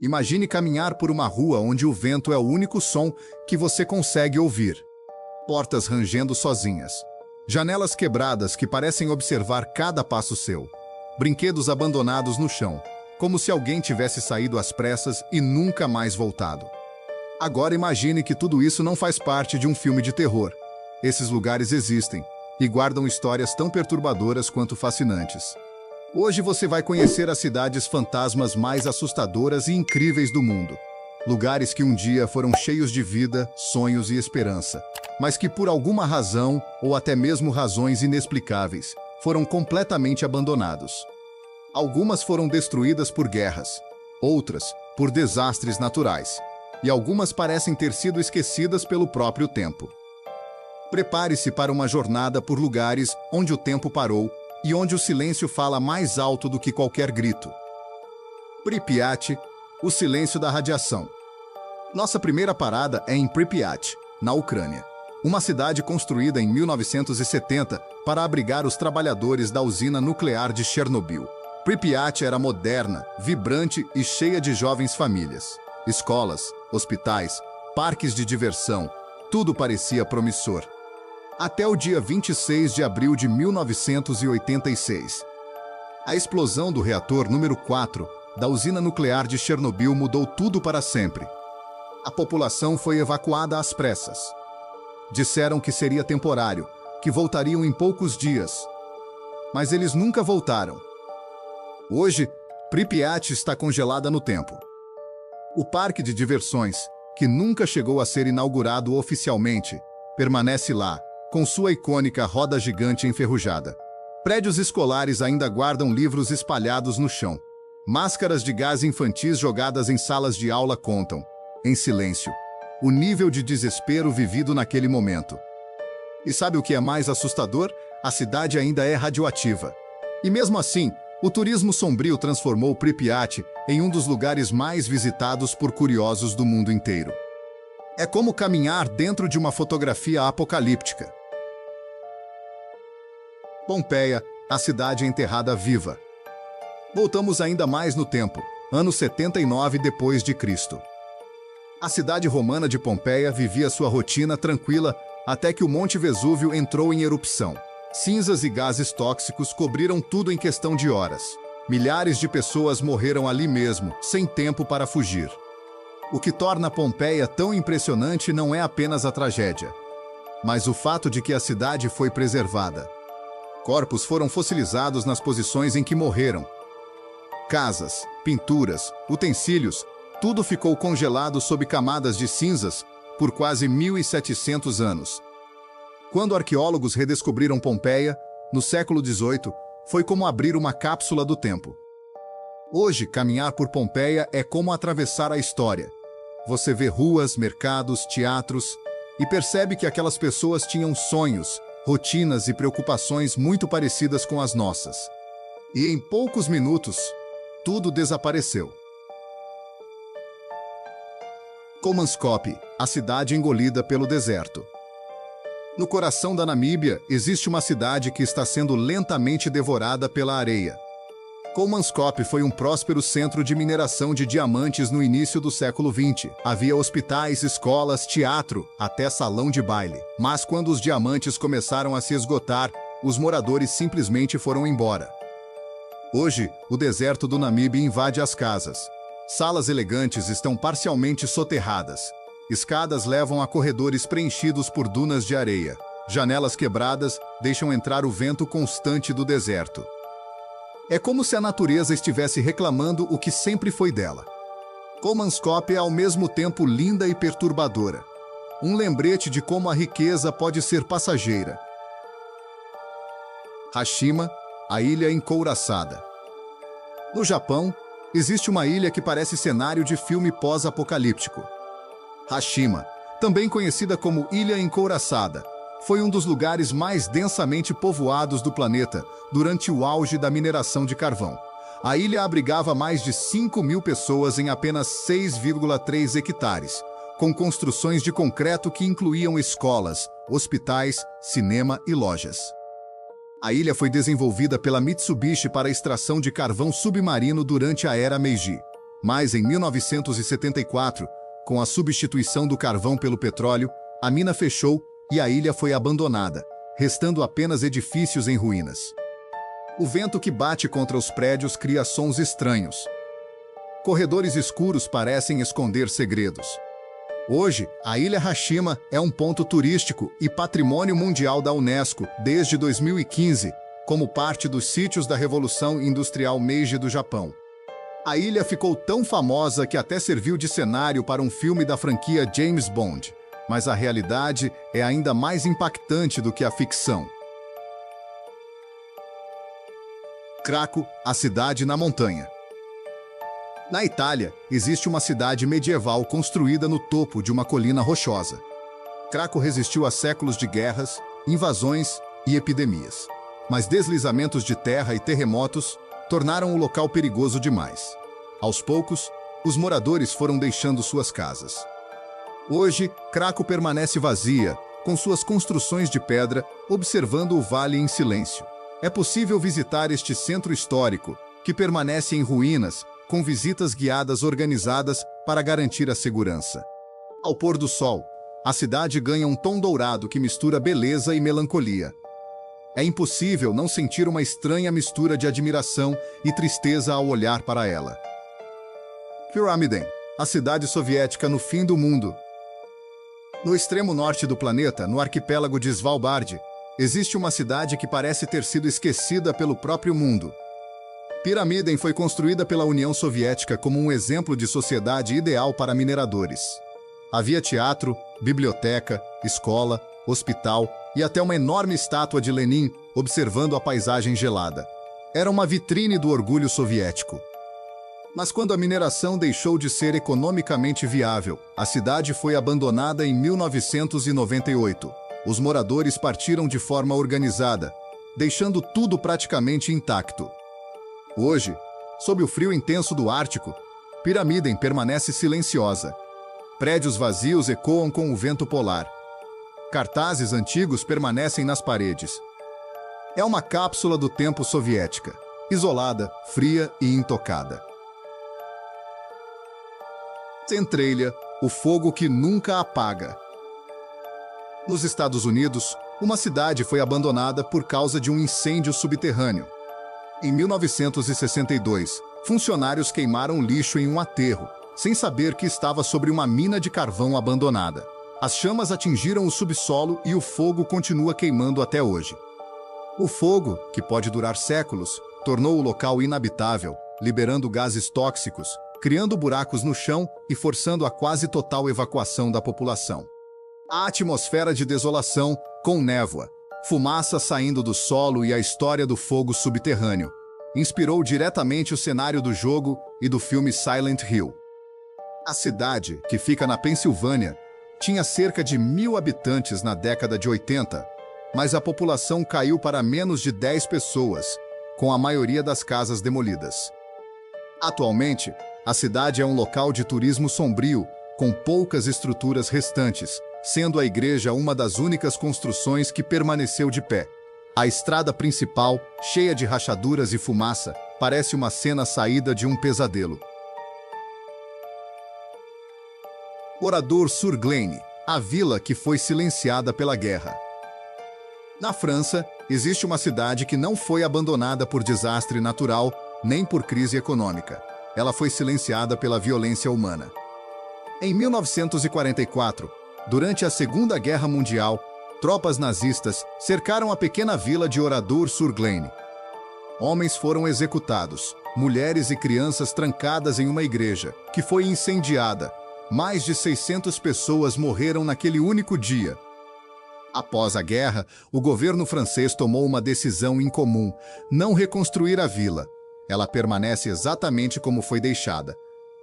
Imagine caminhar por uma rua onde o vento é o único som que você consegue ouvir. Portas rangendo sozinhas. Janelas quebradas que parecem observar cada passo seu. Brinquedos abandonados no chão, como se alguém tivesse saído às pressas e nunca mais voltado. Agora imagine que tudo isso não faz parte de um filme de terror. Esses lugares existem e guardam histórias tão perturbadoras quanto fascinantes. Hoje você vai conhecer as cidades fantasmas mais assustadoras e incríveis do mundo. Lugares que um dia foram cheios de vida, sonhos e esperança, mas que por alguma razão, ou até mesmo razões inexplicáveis, foram completamente abandonados. Algumas foram destruídas por guerras, outras por desastres naturais, e algumas parecem ter sido esquecidas pelo próprio tempo. Prepare-se para uma jornada por lugares onde o tempo parou e onde o silêncio fala mais alto do que qualquer grito. Pripyat, o silêncio da radiação. Nossa primeira parada é em Pripyat, na Ucrânia, uma cidade construída em 1970 para abrigar os trabalhadores da usina nuclear de Chernobyl. Pripyat era moderna, vibrante e cheia de jovens famílias. Escolas, hospitais, parques de diversão, tudo parecia promissor. Até o dia 26 de abril de 1986. A explosão do reator número 4 da usina nuclear de Chernobyl mudou tudo para sempre. A população foi evacuada às pressas. Disseram que seria temporário, que voltariam em poucos dias. Mas eles nunca voltaram. Hoje, Pripyat está congelada no tempo. O parque de diversões, que nunca chegou a ser inaugurado oficialmente, permanece lá, com sua icônica roda gigante enferrujada. Prédios escolares ainda guardam livros espalhados no chão. Máscaras de gás infantis jogadas em salas de aula contam, em silêncio, o nível de desespero vivido naquele momento. E sabe o que é mais assustador? A cidade ainda é radioativa. E mesmo assim, o turismo sombrio transformou Pripyat em um dos lugares mais visitados por curiosos do mundo inteiro. É como caminhar dentro de uma fotografia apocalíptica. Pompeia, a cidade enterrada viva. Voltamos ainda mais no tempo, ano 79 depois de Cristo. A cidade romana de Pompeia vivia sua rotina tranquila até que o Monte Vesúvio entrou em erupção. Cinzas e gases tóxicos cobriram tudo em questão de horas. Milhares de pessoas morreram ali mesmo, sem tempo para fugir. O que torna Pompeia tão impressionante não é apenas a tragédia, mas o fato de que a cidade foi preservada. Corpos foram fossilizados nas posições em que morreram. Casas, pinturas, utensílios, tudo ficou congelado sob camadas de cinzas por quase 1.700 anos. Quando arqueólogos redescobriram Pompeia, no século XVIII, foi como abrir uma cápsula do tempo. Hoje, caminhar por Pompeia é como atravessar a história. Você vê ruas, mercados, teatros e percebe que aquelas pessoas tinham sonhos, rotinas e preocupações muito parecidas com as nossas. E em poucos minutos, tudo desapareceu. Comanskop, a cidade engolida pelo deserto. No coração da Namíbia, existe uma cidade que está sendo lentamente devorada pela areia. Comanskop foi um próspero centro de mineração de diamantes no início do século XX. Havia hospitais, escolas, teatro, até salão de baile. Mas quando os diamantes começaram a se esgotar, os moradores simplesmente foram embora. Hoje, o deserto do Namíbia invade as casas. Salas elegantes estão parcialmente soterradas. Escadas levam a corredores preenchidos por dunas de areia. Janelas quebradas deixam entrar o vento constante do deserto. É como se a natureza estivesse reclamando o que sempre foi dela. Comanskop é ao mesmo tempo linda e perturbadora. Um lembrete de como a riqueza pode ser passageira. Hashima, a ilha encouraçada. No Japão, existe uma ilha que parece cenário de filme pós-apocalíptico. Hashima, também conhecida como Ilha Encouraçada, foi um dos lugares mais densamente povoados do planeta durante o auge da mineração de carvão. A ilha abrigava mais de 5.000 pessoas em apenas 6,3 hectares, com construções de concreto que incluíam escolas, hospitais, cinema e lojas. A ilha foi desenvolvida pela Mitsubishi para a extração de carvão submarino durante a era Meiji. Mas em 1974, com a substituição do carvão pelo petróleo, a mina fechou e a ilha foi abandonada, restando apenas edifícios em ruínas. O vento que bate contra os prédios cria sons estranhos. Corredores escuros parecem esconder segredos. Hoje, a Ilha Hashima é um ponto turístico e patrimônio mundial da Unesco desde 2015, como parte dos sítios da Revolução Industrial Meiji do Japão. A ilha ficou tão famosa que até serviu de cenário para um filme da franquia James Bond, mas a realidade é ainda mais impactante do que a ficção. Craco, a cidade na montanha. Na Itália, existe uma cidade medieval construída no topo de uma colina rochosa. Craco resistiu a séculos de guerras, invasões e epidemias. Mas deslizamentos de terra e terremotos tornaram o local perigoso demais. Aos poucos, os moradores foram deixando suas casas. Hoje, Craco permanece vazia, com suas construções de pedra, observando o vale em silêncio. É possível visitar este centro histórico, que permanece em ruínas, com visitas guiadas organizadas para garantir a segurança. Ao pôr do sol, a cidade ganha um tom dourado que mistura beleza e melancolia. É impossível não sentir uma estranha mistura de admiração e tristeza ao olhar para ela. Pyramiden, a cidade soviética no fim do mundo. No extremo norte do planeta, no arquipélago de Svalbard, existe uma cidade que parece ter sido esquecida pelo próprio mundo. Pyramiden foi construída pela União Soviética como um exemplo de sociedade ideal para mineradores. Havia teatro, biblioteca, escola, hospital e até uma enorme estátua de Lenin observando a paisagem gelada. Era uma vitrine do orgulho soviético. Mas quando a mineração deixou de ser economicamente viável, a cidade foi abandonada em 1998. Os moradores partiram de forma organizada, deixando tudo praticamente intacto. Hoje, sob o frio intenso do Ártico, Pyramiden permanece silenciosa. Prédios vazios ecoam com o vento polar. Cartazes antigos permanecem nas paredes. É uma cápsula do tempo soviética, isolada, fria e intocada. Centralia, o fogo que nunca apaga. Nos Estados Unidos, uma cidade foi abandonada por causa de um incêndio subterrâneo. Em 1962, funcionários queimaram lixo em um aterro, sem saber que estava sobre uma mina de carvão abandonada. As chamas atingiram o subsolo e o fogo continua queimando até hoje. O fogo, que pode durar séculos, tornou o local inabitável, liberando gases tóxicos, criando buracos no chão e forçando a quase total evacuação da população. A atmosfera de desolação, com névoa, fumaça saindo do solo e a história do fogo subterrâneo, inspirou diretamente o cenário do jogo e do filme Silent Hill. A cidade, que fica na Pensilvânia, tinha cerca de 1.000 habitantes na década de 80, mas a população caiu para menos de 10 pessoas, com a maioria das casas demolidas. Atualmente, a cidade é um local de turismo sombrio, com poucas estruturas restantes, sendo a igreja uma das únicas construções que permaneceu de pé. A estrada principal, cheia de rachaduras e fumaça, parece uma cena saída de um pesadelo. Oradour-sur-Glane, a vila que foi silenciada pela guerra. Na França, existe uma cidade que não foi abandonada por desastre natural, nem por crise econômica. Ela foi silenciada pela violência humana. Em 1944, durante a Segunda Guerra Mundial, tropas nazistas cercaram a pequena vila de Oradour-sur-Glane. Homens foram executados, mulheres e crianças trancadas em uma igreja, que foi incendiada. Mais de 600 pessoas morreram naquele único dia. Após a guerra, o governo francês tomou uma decisão incomum: não reconstruir a vila. Ela permanece exatamente como foi deixada.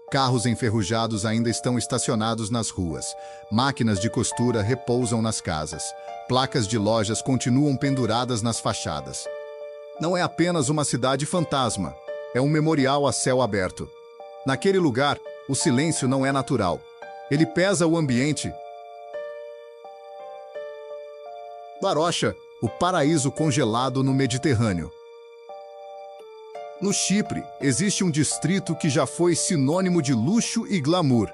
Carros enferrujados ainda estão estacionados nas ruas. Máquinas de costura repousam nas casas. Placas de lojas continuam penduradas nas fachadas. Não é apenas uma cidade fantasma, é um memorial a céu aberto. Naquele lugar, o silêncio não é natural. Ele pesa o ambiente. Larocha, o paraíso congelado no Mediterrâneo. No Chipre, existe um distrito que já foi sinônimo de luxo e glamour.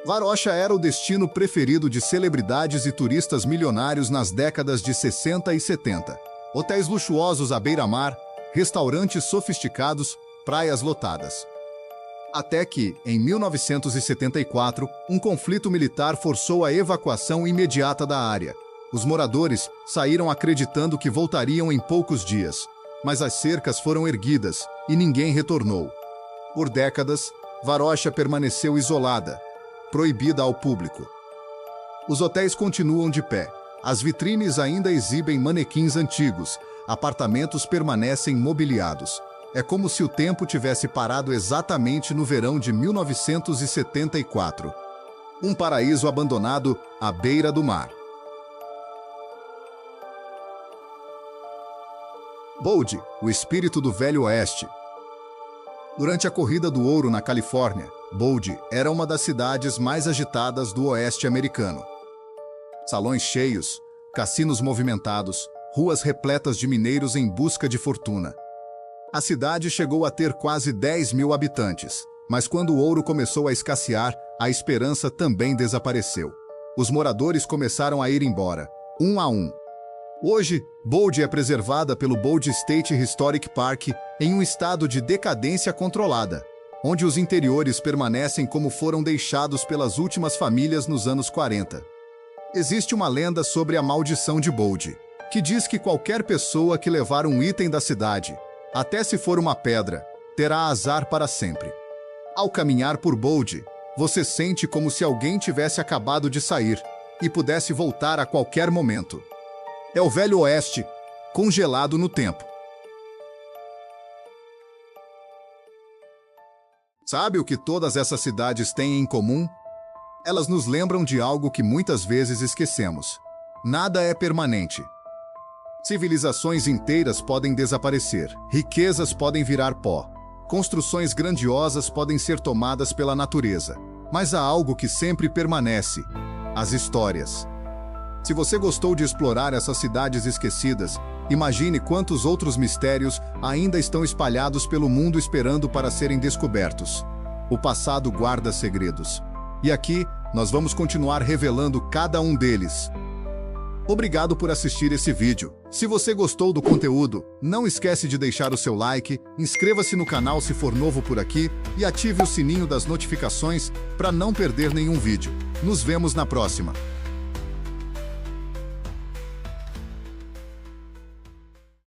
Varosha era o destino preferido de celebridades e turistas milionários nas décadas de 60 e 70. Hotéis luxuosos à beira-mar, restaurantes sofisticados, praias lotadas. Até que, em 1974, um conflito militar forçou a evacuação imediata da área. Os moradores saíram acreditando que voltariam em poucos dias, mas as cercas foram erguidas e ninguém retornou. Por décadas, Varosha permaneceu isolada, proibida ao público. Os hotéis continuam de pé, as vitrines ainda exibem manequins antigos, apartamentos permanecem mobiliados. É como se o tempo tivesse parado exatamente no verão de 1974. Um paraíso abandonado à beira do mar. Bold, o espírito do Velho Oeste. Durante a Corrida do Ouro na Califórnia, Bold era uma das cidades mais agitadas do oeste americano. Salões cheios, cassinos movimentados, ruas repletas de mineiros em busca de fortuna. A cidade chegou a ter quase 10 mil habitantes, mas quando o ouro começou a escassear, a esperança também desapareceu. Os moradores começaram a ir embora, um a um. Hoje, Bold é preservada pelo Bold State Historic Park em um estado de decadência controlada, onde os interiores permanecem como foram deixados pelas últimas famílias nos anos 40. Existe uma lenda sobre a maldição de Bold, que diz que qualquer pessoa que levar um item da cidade, até se for uma pedra, terá azar para sempre. Ao caminhar por Bold, você sente como se alguém tivesse acabado de sair e pudesse voltar a qualquer momento. É o Velho Oeste, congelado no tempo. Sabe o que todas essas cidades têm em comum? Elas nos lembram de algo que muitas vezes esquecemos. Nada é permanente. Civilizações inteiras podem desaparecer, riquezas podem virar pó, construções grandiosas podem ser tomadas pela natureza, mas há algo que sempre permanece: as histórias. Se você gostou de explorar essas cidades esquecidas, imagine quantos outros mistérios ainda estão espalhados pelo mundo esperando para serem descobertos. O passado guarda segredos. E aqui, nós vamos continuar revelando cada um deles. Obrigado por assistir esse vídeo. Se você gostou do conteúdo, não esquece de deixar o seu like, inscreva-se no canal se for novo por aqui e ative o sininho das notificações para não perder nenhum vídeo. Nos vemos na próxima.